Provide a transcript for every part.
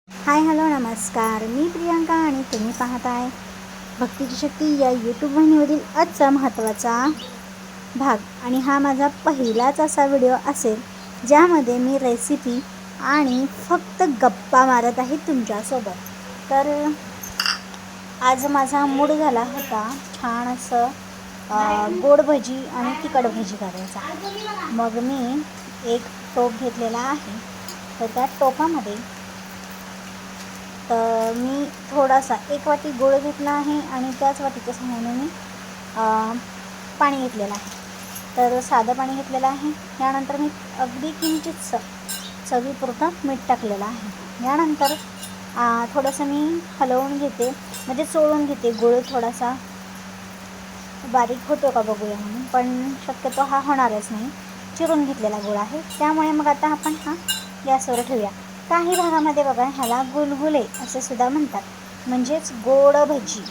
Hi hello नमस्कार, मी प्रियांका आणि तुम्ही पाहताय भक्तीची शक्ती या यूट्यूब वाहिनीवरील आजचा महत्त्वाचा भाग. आणि हा माझा पहिलाच असा व्हिडिओ असेल ज्यामध्ये मी रेसिपी आणि फक्त गप्पा मारत आहे तुमच्यासोबत. तर आज माझा मूड झाला होता छान असं गोड भजी आणि तिखट भजी करायचा. मग मी एक टोप घेतलेला आहे. तर त्या टोपामध्ये तर मी थोडासा 1 वाटी गूळ घेतला आहे आणि त्याच वाटीच्या सहाय्याने मी पाणी घेतलेलं आहे. तर साधं पाणी घेतलेलं आहे. यानंतर मी अगदी किंचित चवीपुरतं मीठ टाकलेलं आहे. यानंतर थोडंसं मी हलवून घेते, म्हणजे चोळून घेते. गूळ थोडासा बारीक होतो का बघूया म्हणून, पण शक्यतो हा होणारच नाही. चिरून घेतलेला गूळ आहे, त्यामुळे मग आता आपण हा गॅसवर ठेवूया. काही भागामध्ये बघा ह्याला गुलगुले असे सुद्धा म्हणतात, म्हणजेच गोड भजी.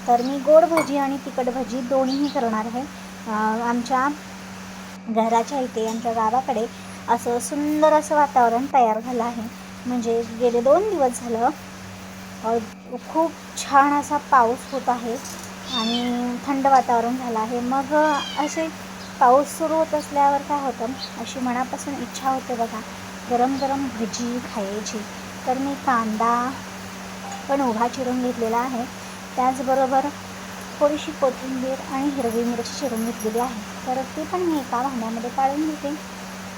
तर मी गोड भजी आणि तिखट भजी दोन्हीही करणार आहे. आमच्या घराच्या इथे, आमच्या गावाकडे असं सुंदर असं वातावरण तयार झालं आहे. म्हणजे गेले 2 दिवस झालं खूप छान असा पाऊस होत आहे आणि थंड वातावरण झालं आहे. मग असे पाऊस सुरू होत असल्यावर काय होतं, अशी मनापासून इच्छा होते बघा गरम गरम भजी खायची. तर मी कांदा पण उभा चिरून घेतलेला आहे, त्याचबरोबर थोडीशी कोथिंबीर आणि हिरवी मिरची चिरून घेतलेली आहे. तर ती पण मी एका भांड्यामध्ये काढून घेते.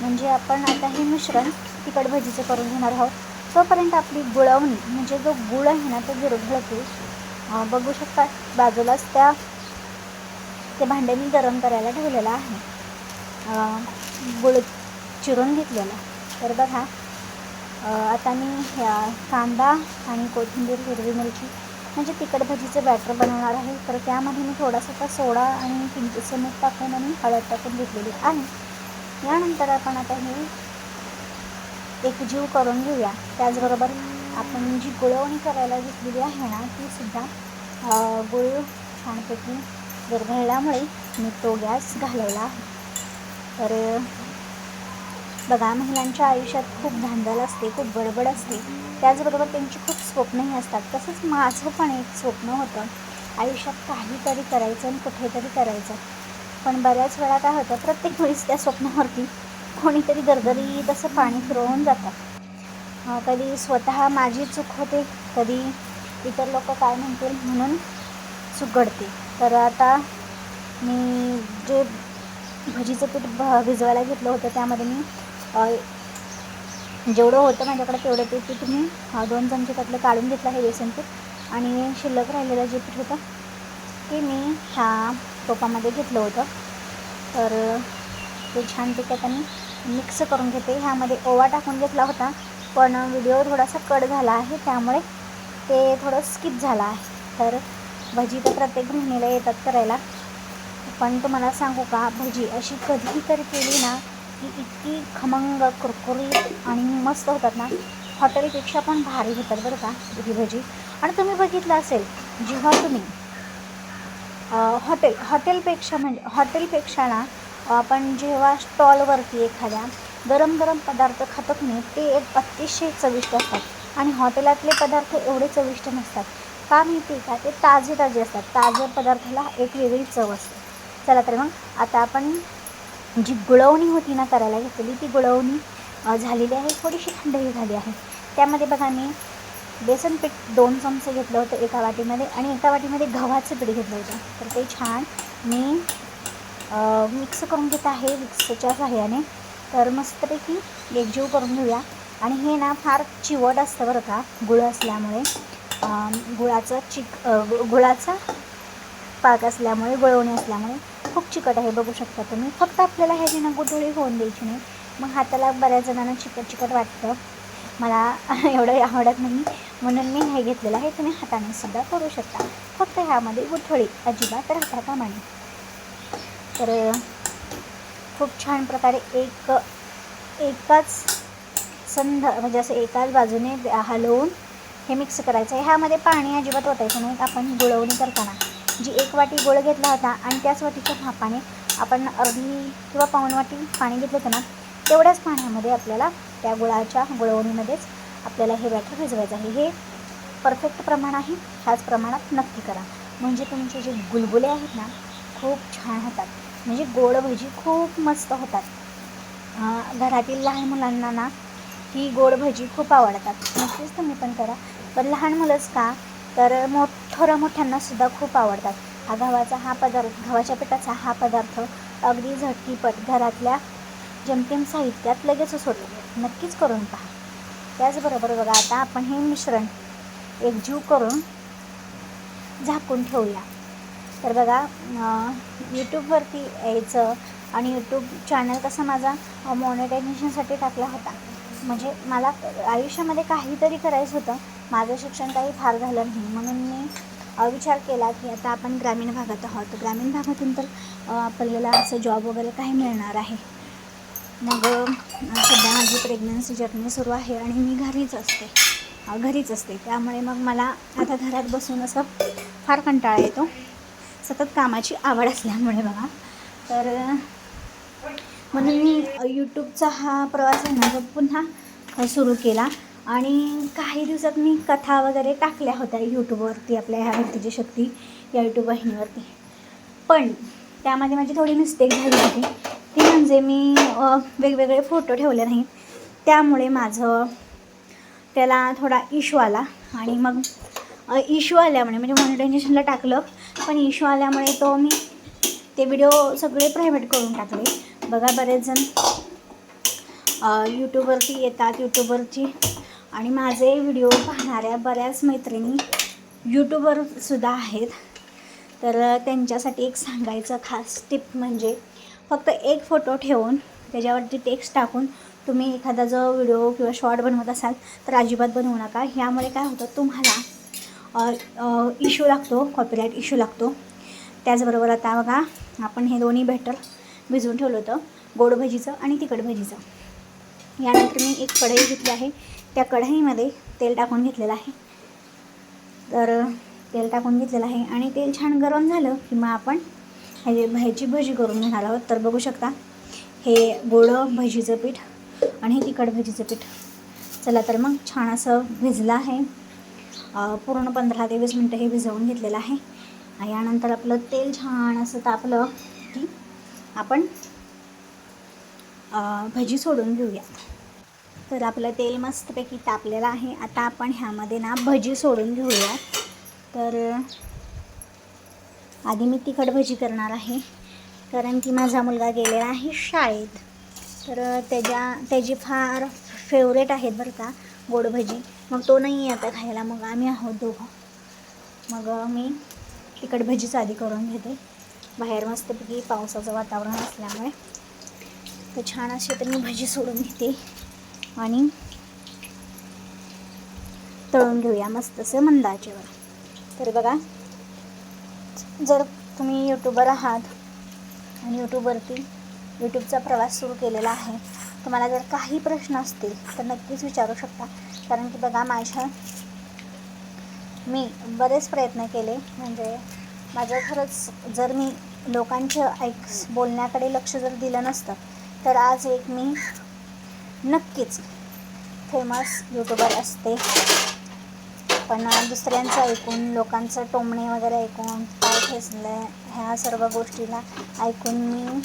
म्हणजे आपण आता हे मिश्रण तिखट भजीचं करून घेणार आहोत. तोपर्यंत आपली गुळवणी, म्हणजे जो गुळ आहे ना तो विरघळतो. बघू शकता बाजूलाच ते भांडे मी गरम करायला ठेवलेलं आहे, गुळ चिरून घेतलेला. तर बघा आता मी कांदा आणि कोथिंबीर, हिरवी मिरची म्हणजे तिखट भजीचं बॅटर बनवणार आहे. तर त्यामध्ये मी थोडासा सोडा आणि किंचितसं मीठ टाकून आणि हळद टाकून घेतलेली आहे. यानंतर आपण आता हे एकजीव करून घेऊया. त्याचबरोबर आपण जी गुळवणी करायला घेतलेली आहे ना ती सुद्धा गुळ छानपैकी विरघळल्यामुळे मी तो गॅस घालवला आहे. तर बघा महिलांच्या आयुष्यात खूप धांदल असते, खूप गडबड असते, त्याचबरोबर त्यांची खूप स्वप्नही असतात. तसंच माझं पण एक स्वप्न होतं आयुष्यात काहीतरी करायचं आणि कुठेतरी करायचं. पण बऱ्याच वेळा काय होतं, प्रत्येक वेळेस त्या स्वप्नावरती कोणीतरी दरदरी तसं पाणी फिरवून जातात. कधी स्वतः माझी चूक होते, कधी इतर लोक काय म्हणतील म्हणून चूक घडते. तर आता मी जे भजीचं पीठ भिजवायला घेतलं होतं त्यामध्ये मी जेवढं होतं माझ्याकडे तेवढं ते पीठ मी 2 चमचे त्यातलं काढून घेतलं आहे बेसन पीठ. आणि शिल्लक राहिलेलं जे पीठ होतं ते मी ह्या टोपामध्ये घेतलं होतं. तर ते छानपैकी आता मी मिक्स करून घेते. ह्यामध्ये ओवा टाकून घेतला होता, पण व्हिडिओ थोडासा कट झाला आहे त्यामुळे ते थोडं स्किप झालं आहे. तर भजी तर प्रत्येक गृहिणीला येतात करायला, पण तुम्हाला सांगू का, भजी अशी कधीही तरी केली ना की इतकी खमंग, कुरकुरीत आणि मस्त होतात ना, हॉटेलपेक्षा पण भारी होतात बरं का ही भजी. आणि तुम्ही बघितलं असेल, जेव्हा तुम्ही हॉटेलपेक्षा ना आपण जेव्हा स्टॉलवरती एखाद्या गरम गरम पदार्थ खातो की नाही, ते एक अतिशय चविष्ट असतात. आणि हॉटेलातले पदार्थ एवढे चविष्ट नसतात का माहिती का, ते ताजे असतात. ताज्या पदार्थाला एक वेगळी चव असते. चला तर मग आता आपण जी गुळवणी होती ना करायला घेतलेली, ती गुळवणी झालेली आहे, थोडीशी थंडही झाली आहे. त्यामध्ये बघा मी बेसन पीठ 2 चमचे घेतलं होतं एका वाटीमध्ये, आणि एका वाटीमध्ये गव्हाचं पीठ घेतलं होतं. तर ते छान मी मिक्स करून घेत आहे मिक्सरच्या सहाय्याने. तर मस्तपैकी एकजीव करून घेऊया. आणि हे ना फार चिवट असतं बरं का, गुळ असल्यामुळे, गुळाचा पाक असल्यामुळे, गुळवणी असल्यामुळे खूप चिकट आहे. बघू शकता तुम्ही. फक्त आपल्याला ह्याची ना गुठळी होऊन द्यायची नाही, मग हाताला बऱ्याच जणांना चिकट वाटतं. मला एवढं आवडत नाही म्हणून मी हे घेतलेलं आहे. तुम्ही हाताने सुद्धा करू शकता, फक्त ह्यामध्ये गुठळी अजिबात राहता कामा नये. तर खूप छान प्रकारे एकाच म्हणजे असं एकाच बाजूने हलवून हे मिक्स करायचं आहे. ह्यामध्ये पाणी अजिबात ओतायचं नाही. आपण गुळवणी करताना जी 1 वाटी गुळ घेतला होता आणि त्याच वाटीच्या मापाने आपण अर्धी किंवा पाऊण वाटी पाणी घेतलं होतं ना, तेवढ्याच पाण्यामध्ये आपल्याला त्या गुळवणीमध्येच आपल्याला हे बॅटर भिजवायचं आहे. हे परफेक्ट प्रमाण आहे. ह्याच प्रमाणात नक्की करा, म्हणजे तुमचे जे गुलगुले आहेत ना खूप छान होतात, म्हणजे गोड भजी खूप मस्त होतात. घरातील लहान मुलांना ना ही गोड भजी खूप आवडतात. नक्कीच तुम्ही पण करा. पण लहान मुलंच का, तर थोड्या मोठ्यांनासुद्धा खूप आवडतात. गव्हाच्या पिठाचा हा पदार्थ अगदी झटकीपट घरातल्या जेमतेम साहित्यात लगेचच होतो. नक्कीच करून पहा. त्याचबरोबर बघा, आता आपण हे मिश्रण एकजीव करून झाकून ठेवूया. तर बघा, यूट्यूबवरती यायचं आणि यूट्यूब चॅनल तसा माझा मॉनिटायझेशनसाठी टाकला होता. म्हणजे मला आयुष्यामध्ये काहीतरी करायचं होतं. माझं शिक्षण काही फार झालं नाही, म्हणून मी विचार केला की आता आपण ग्रामीण भागात आहोत. ग्रामीण भागातून तर आपल्याला असं जॉब वगैरे काही मिळणार आहे. मग सध्या माझी प्रेग्नन्सी जर्नी सुरू आहे आणि मी घरीच असते. त्यामुळे मग मला आता घरात बसून असं फार कंटाळा येतो, सतत कामाची आवड असल्यामुळे बघा. तर म्हणून मी यूट्यूबचा हा प्रवास आहे ना पुन्हा सुरू केला. आणि काही दिवसात मी कथा वगैरे टाकल्या होत्या यूट्यूबवरती, आपल्या ह्या व्यक्तीची शक्ती या यूट्यूब वाहिनीवरती. पण त्यामध्ये माझी थोडी मिस्टेक झाली होती. ती म्हणजे मी वेगवेगळे फोटो ठेवले नाहीत, त्यामुळे माझं त्याला थोडा इश्यू आला. आणि मग इश्यू आल्यामुळे म्हणजे मॉनिटायझेशनला टाकलं, पण इश्यू आल्यामुळे मी ते व्हिडिओ सगळे प्रायव्हेट करून टाकले. बघा, बरेच जण यूट्यूबवरती येतात, यूट्यूबवरची आणि माझे व्हिडिओ पाहणाऱ्या बऱ्याच मैत्रिणी यूट्यूबवरसुद्धा आहेत. तर त्यांच्यासाठी एक सांगायचं खास टिप म्हणजे फक्त एक फोटो ठेवून त्याच्यावरती टेक्स्ट टाकून तुम्ही एखादा जो व्हिडिओ किंवा शॉर्ट बनवत असाल तर अजिबात बनवू नका. ह्यामुळे काय होतं, तुम्हाला इश्यू लागतो, कॉपीराईट इश्यू लागतो. त्याचबरोबर आता बघा, आपण हे दोन्ही बॅटर भिजवून ठेवलं होतं, गोड भजीचं आणि तिखट भजीचं. यानंतर मी एक कढई घेतली आहे. त्या कढईमध्ये तेल टाकून घेतलेलं आहे. तर तेल टाकून घेतलेलं आहे आणि तेल छान गरम झालं की मग आपण ह्याची भजी करून घेणार आहोत. तर बघू शकता, हे गोड भजीचं पीठ आणि हे तिखट भजीचं पीठ. चला तर मग छान असं भिजलं आहे. पूर्ण 15 ते 20 मिनटं हे भिजवून घेतलेलं आहे. यानंतर आपलं तेल छान असं तापलं की आपण भजी सोडून घेऊया. तर आपलं तेल मस्तपैकी तापलेलं आहे. आता आपण ह्यामध्ये ना भजी सोडून घेऊया. तर आधी मी तिखट भजी करणार आहे, कारण की माझा मुलगा गेलेला आहे शाळेत. तर त्याची फार फेवरेट आहेत बरं का गोड भजी. मग तो नाही आता खायला, मग आम्ही आहोत दोघं. मग मी तिखट भजीच आधी करून घेते. बाहेर मस्तपैकी पावसाचं वातावरण असल्यामुळे तर छान अशी तर मी भजी सोडून घेते आणि तळून घेऊया मस्त असं मंद आचेवर. तर बघा, जर तुम्ही यूट्यूबर आहात आणि यूट्यूबचा प्रवास सुरू केलेला आहे, तुम्हाला जर काही प्रश्न असतील तर नक्कीच विचारू शकता. कारण की बघा, मी बरेच प्रयत्न केले. म्हणजे माझं खरंच, जर मी लोकांच्या बोलण्याकडे लक्ष जर दिलं नसतं तर आज एक मी नक्कीच फेमस यूट्यूबर असते. पण दुसऱ्यांचं ऐकून, लोकांचं टोमणे वगैरे ऐकून, पाय ठेचलं, ह्या सर्व गोष्टीला ऐकून मी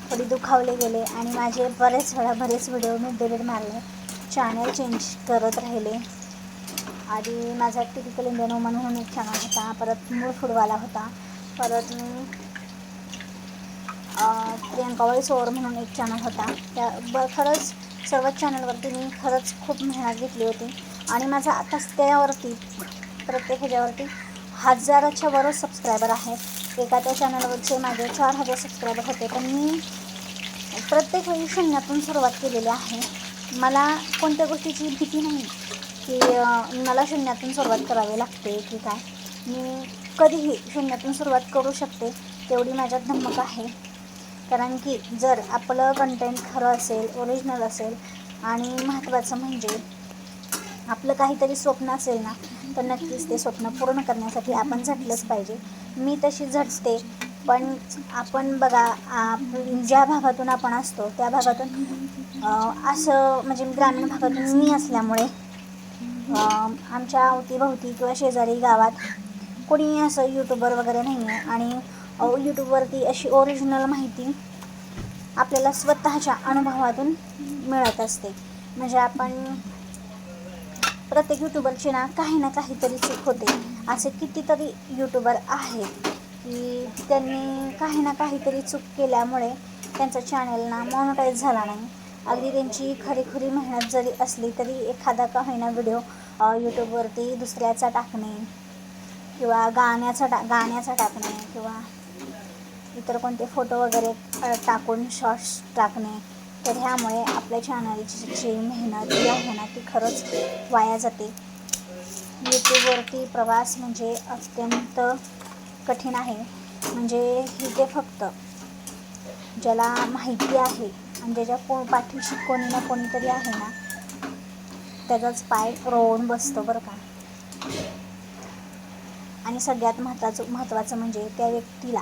थोडी दुखावले गेले आणि माझे बरेच व्हिडिओ मी डिलीट मारले, चॅनल चेंज करत राहिले. आधी माझा टिपिकल इंडियन वुमन म्हणून एक चॅनल होता, परत मूळ फूडवाला होता, परत मी प्रियंका वॉइस ओव्हर म्हणून एक चॅनल होता. खरंच सर्वच चॅनलवरती मी खरंच खूप मेहनत घेतली होती. आणि माझा आता त्यावरती प्रत्येक ह्याच्यावरती 1000च्या वरच सबस्क्रायबर आहेत. एखाद्या चॅनलवरचे माझे 4000 सबस्क्रायबर होते. पण मी प्रत्येक वेळी शून्यातून सुरुवात केलेली आहे. मला कोणत्या गोष्टीची भीती नाही की मला शून्यातून सुरुवात करावी लागते की काय. मी कधीही शून्यातून सुरुवात करू शकते, तेवढी माझ्यात धमक आहे. कारण की जर आपलं कंटेंट खरं असेल, ओरिजिनल असेल आणि महत्त्वाचं म्हणजे आपलं काहीतरी स्वप्न असेल ना, तर नक्कीच ते स्वप्न पूर्ण करण्यासाठी आपण झटलंच पाहिजे. मी तशी झटते. पण आपण बघा, ज्या भागातून आपण असतो त्या भागातून असं म्हणजे ग्रामीण भागातून मी असल्यामुळे आमच्या अवतीभवती किंवा शेजारी गावात कोणी असं यूट्यूबर वगैरे नाही आहे. आणि यूट्यूबवरती अशी ओरिजिनल माहिती आपल्याला स्वतःच्या अनुभवातून मिळत असते. म्हणजे आपण प्रत्येक यूट्यूबरची काही ना काहीतरी चूक होते. असे कितीतरी यूट्यूबर आहेत की त्यांनी काही ना काहीतरी चूक केल्यामुळे त्यांचा चॅनल मॉनिटाईज झाला नाही. अगदी त्यांची खरी मेहनत जरी असली तरी एखादा का होईना व्हिडिओ यूट्यूबवरती दुसऱ्याचा टाकणे किंवा गाण्याचा टाकणे किंवा इतर कोणते फोटो वगैरे टाकून शॉर्ट्स टाकणे, तर ह्यामुळे आपल्या चॅनलची जी मेहनत आहे ना ती खरंच वाया जाते. यूट्यूबवरती प्रवास म्हणजे अत्यंत कठीण आहे. म्हणजे इथे फक्त ज्याला माहिती आहे आणि ज्याच्या पाठीशी कोणी ना कोणीतरी आहे ना त्याचाच पाय रोवून बसतो बरं का. आणि सगळ्यात महत्त्वाचं म्हणजे त्या व्यक्तीला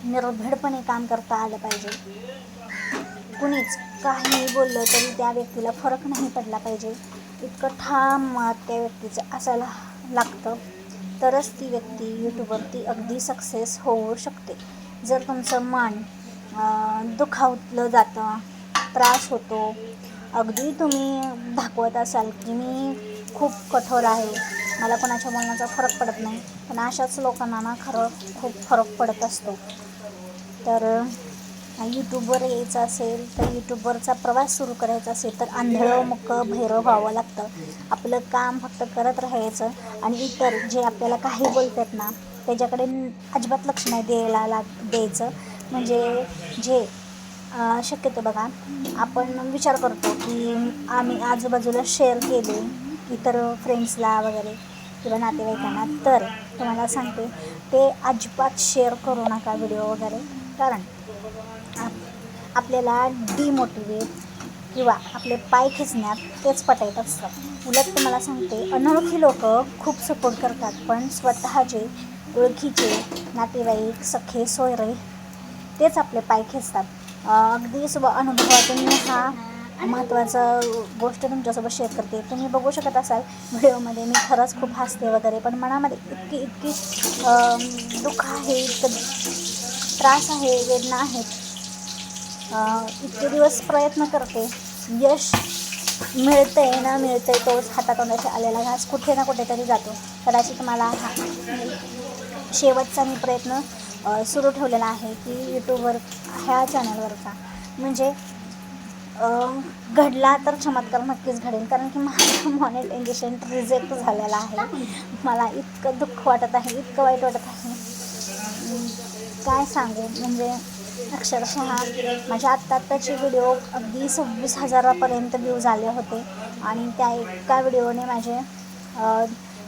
निर्भीडपणे काम करता आलं पाहिजे. कुणीच काही बोललं तरी त्या व्यक्तीला फरक नाही पडला पाहिजे. इतकं ठाम मत त्या व्यक्तीचं असायला लागतं, तरच ती व्यक्ती यूट्यूबवरती अगदी सक्सेस होऊ शकते. जर तुमचं मन दुखावलं जातं, त्रास होतो, अगदी तुम्ही दाखवत असाल की मी खूप कठोर आहे, मला कोणाच्या बोलण्याचा फरक पडत नाही, पण अशाच लोकांना खूप फरक पडत असतो. तर यूट्यूबवर यायचं असेल तर यूट्यूबवरचा प्रवास सुरू करायचा असेल तर आंधळं मुकं भैरव व्हावं लागतं. आपलं काम फक्त करत राहायचं आणि इतर जे आपल्याला काही बोलतात ना त्याच्याकडे अजिबात लक्ष नाही द्यायचं. म्हणजे जे शक्यतो बघा आपण विचार करतो की आम्ही आजूबाजूला शेअर केले इतर फ्रेंड्सला वगैरे किंवा नातेवाईकांना, तर तुम्हाला सांगते ते अजिबात शेअर करू नका व्हिडिओ वगैरे. कारण आपल्याला डिमोटिवेट किंवा आपले पाय खेचण्यात तेच पटायत असतं. उलट तुम्हाला सांगते अनोळखी लोक खूप सपोर्ट करतात, पण स्वतःचे ओळखीचे नातेवाईक सखे सोयरे तेच आपले पाय खेचतात. अगदी अनुभवातून मी हा महत्त्वाचा गोष्ट तुमच्यासोबत शेअर करते. तुम्ही बघू शकत असाल व्हिडिओमध्ये मी खरंच खूप हसते वगैरे, पण मनामध्ये इतकी दुःख आहे, इतकं त्रास आहे, वेदना आहेत. इतके दिवस प्रयत्न करते, यश मिळतंय ना मिळतंय तोच हातातोंडाशी आलेला घास कुठे ना कुठेतरी जातो. कदाचित मला शेवटचा मी प्रयत्न सुरू ठेवलेला आहे की यूट्यूबवर ह्या चॅनलवरचा म्हणजे घडला तर चमत्कार नक्कीच घडेल. कारण की माझं मॉनेटायझेशन रिजेक्ट झालेलं आहे. मला इतकं दुःख वाटत आहे, इतकं वाईट वाटत आहे, काय सांगू. म्हणजे अक्षरशः माझ्या आत्ताचे व्हिडिओ अगदी 26,000पर्यंत व्ह्यूज आले होते आणि त्या एका व्हिडिओने माझे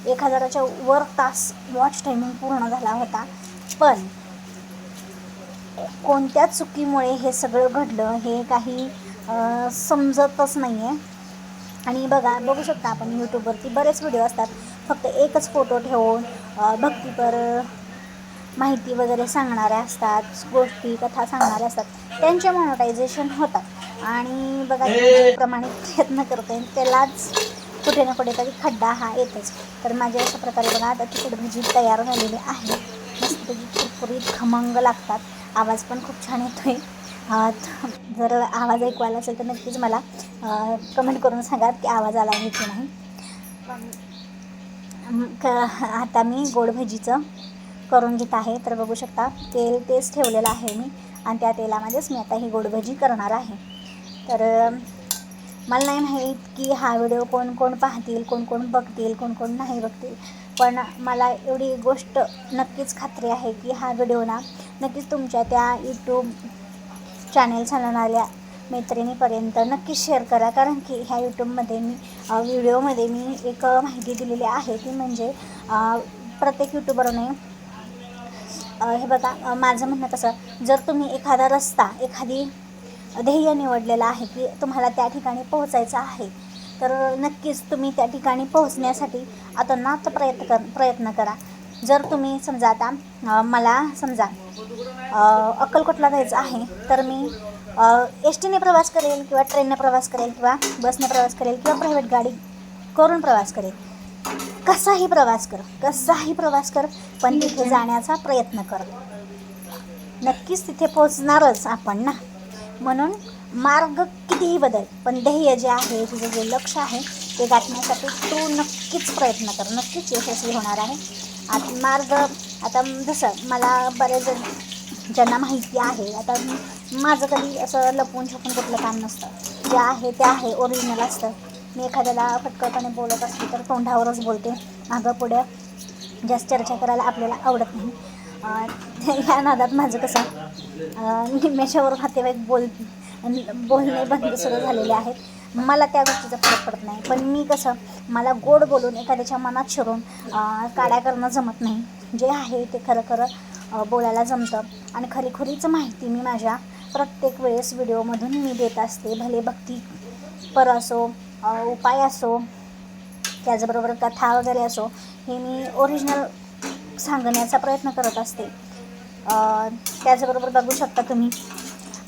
1,000च्या वर तास वॉच टायमिंग पूर्ण झाला होता. पण कोणत्या चुकीमुळे हे सगळं घडलं हे काही समजतच नाही आहे. आणि बघू शकता आपण यूट्यूबवरती बरेच व्हिडिओ असतात, फक्त एकच फोटो ठेवून भक्तीपर माहिती वगैरे सांगणाऱ्या असतात, गोष्टी कथा सांगणाऱ्या असतात, त्यांचे मॉनिटायझेशन होतात. आणि बघा प्रमाणित प्रयत्न करते त्यालाच कुठे ना कुठेतरी खड्डा हा येतच. तर माझ्या अशा प्रकारे बघा आता तिखट भजी तयार झालेली आहे. मस्तपैकी कुरकुरीत खमंग लागतात, आवाज पण खूप छान येतो आहे. जर आवाज ऐकू आला असेल तर नक्कीच मला कमेंट करून सांगा की आवाज आला आहे की नाही. पण आता मी गोड भजीचं करून घेत आहे. तर बघू शकता तेच ठेवलेलं आहे मी आणि त्या तेलामध्येच मी आता ही गोड भजी करणार आहे. तर मला नाही माहीत की हा व्हिडिओ कोण पाहतील, कोण बघतील, कोण नाही बघतील, पण मला एवढी गोष्ट नक्कीच खात्री आहे की हा व्हिडिओ नक्कीच तुमच्या त्या यूट्यूब चॅनल चालवणाऱ्या मैत्रिणीपर्यंत नक्कीच शेअर करा. कारण की ह्या यूट्यूबमध्ये व्हिडिओमध्ये मी एक माहिती दिलेली आहे ती म्हणजे प्रत्येक यूट्यूबरने हे बघा माझं म्हणणं कसं, जर तुम्ही एखादा रस्ता एखादी ध्येय निवडलेलं आहे की तुम्हाला त्या ठिकाणी पोहोचायचं आहे, तर नक्कीच तुम्ही त्या ठिकाणी पोहोचण्यासाठी अतोनात प्रयत्न करा. जर तुम्ही समजा आता मला समजा अक्कलकोटला जायचं आहे तर मी एस टीने प्रवास करेल किंवा ट्रेनने प्रवास करेल किंवा बसने प्रवास करेल किंवा प्रायव्हेट गाडी करून प्रवास करेल. कसाही प्रवास कर पण तिथे जाण्याचा प्रयत्न कर. नक्कीच तिथे पोचणारच आपण ना. म्हणून मार्ग कितीही बदल पण ध्येय जे आहे, तुझं जे लक्ष आहे ते गाठण्यासाठी तू नक्कीच प्रयत्न कर, नक्कीच यशस्वी होणार आहे. आता जसं मला बरेच जण ज्यांना माहिती आहे, आता माझं कधी असं लपवून छपून कुठलं काम नसतं. जे आहे ते आहे, ओरिजिनल असतं. मी एखाद्याला फटकळपणे बोलत असते तर तोंडावरच बोलते, मागं पुढं जास्त चर्चा करायला आपल्याला आवडत नाही. ह्या नादात माझं कसं निम्म्याच्यावर नातेवाईक बोलणे बंद सुरू झालेले आहेत. मला त्या गोष्टीचा फरक पडत नाही. पण मी कसं, मला गोड बोलून एखाद्याच्या मनात शिरून काड्या करणं जमत नाही. जे आहे ते खरं बोलायला जमतं. आणि खरीखुरीच माहिती मी माझ्या प्रत्येक वेळेस व्हिडिओमधून मी देत असते. भले भक्तीपर असो, उपाय असो, त्याचबरोबर कथा वगैरे असो, हे मी ओरिजिनल सांगण्याचा प्रयत्न करत असते. त्याचबरोबर बघू शकता तुम्ही,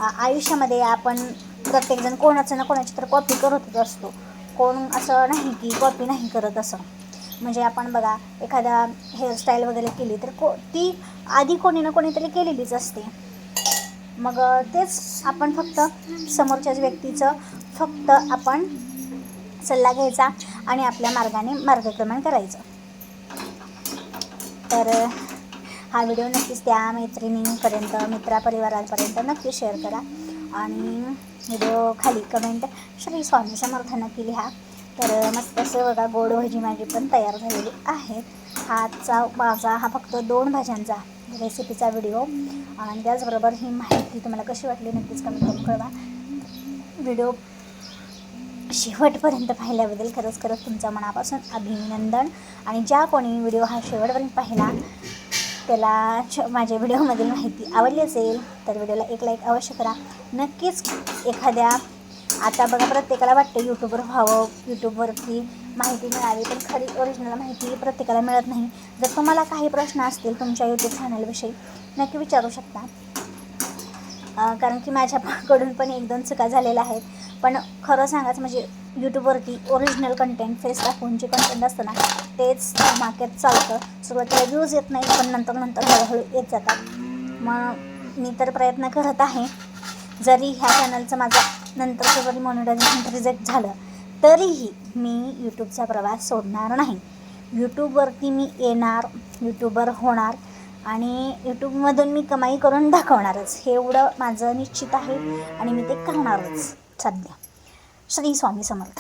आयुष्यामध्ये आपण प्रत्येकजण कोणाचं ना कोणाची तर कॉपी करतच असतो. कोण असं नाही की कॉपी नाही करत असं. म्हणजे आपण बघा, एखादा हेअरस्टाईल वगैरे केली तर ती आधी कोणी ना कोणीतरी केलेलीच असते. मग तेच आपण फक्त समोरच्याच व्यक्तीचं फक्त आपण सल्ला घ्यायचा आणि आपल्या मार्गाने मार्गक्रमण करायचं. तर हा व्हिडिओ नक्कीच त्या मैत्रिणींपर्यंत, मित्रपरिवारांपर्यंत नक्की शेअर करा. आणि व्हिडिओ खाली कमेंट श्री स्वामी समर्थ नक्की लिहा. तर मस्त असं बघा, गोड भजी माझी पण तयार झालेली आहेत. माझा हा फक्त 2 भाज्यांचा रेसिपीचा व्हिडिओ. आणि त्याचबरोबर ही माहिती तुम्हाला कशी वाटली नक्कीच कमेंट करून कळवा. व्हिडिओ शेवटपर्यंत पाहिल्याबद्दल खरंच तुमच्या मनापासून अभिनंदन. आणि ज्या कोणी व्हिडिओ हा शेवटपर्यंत पाहिला त्याला माझ्या व्हिडिओमधील माहिती आवडली असेल तर व्हिडिओला एक लाईक अवश्य करा. नक्कीच एखाद्या, आता बघा प्रत्येकाला वाटतं यूट्यूबर व्हावं, यूट्यूबवरती माहिती मिळावी, पण खरी ओरिजिनल माहिती प्रत्येकाला मिळत नाही. जर तुम्हाला काही प्रश्न असतील तुमच्या यूट्यूब चॅनलविषयी नक्की विचारू शकता. कारण की माझ्याकडून पण 1-2 चुका झालेल्या आहेत. पण खरं सांगायचं म्हणजे यूट्यूबवरती ओरिजिनल कंटेंट, फेस दाखवून जे कंटेंट असतं ना तेच मार्केट चालतं. सुरुवातीला व्ह्यूज येत नाही, पण नंतर हळूहळू येत जातात. मग मी तर प्रयत्न करत आहे. जरी ह्या चॅनलचं माझं नंतरचं जरी मॉनिटायझेशन रिजेक्ट झालं तरीही मी यूट्यूबचा प्रवास सोडणार नाही. यूट्यूबवरती मी येणार, यूट्यूबर होणार आणि यूट्यूबमधून मी कमाई करून दाखवणारच. हे एवढं माझं निश्चित आहे आणि मी ते करणारच. सध्या श्री स्वामी समर्थ.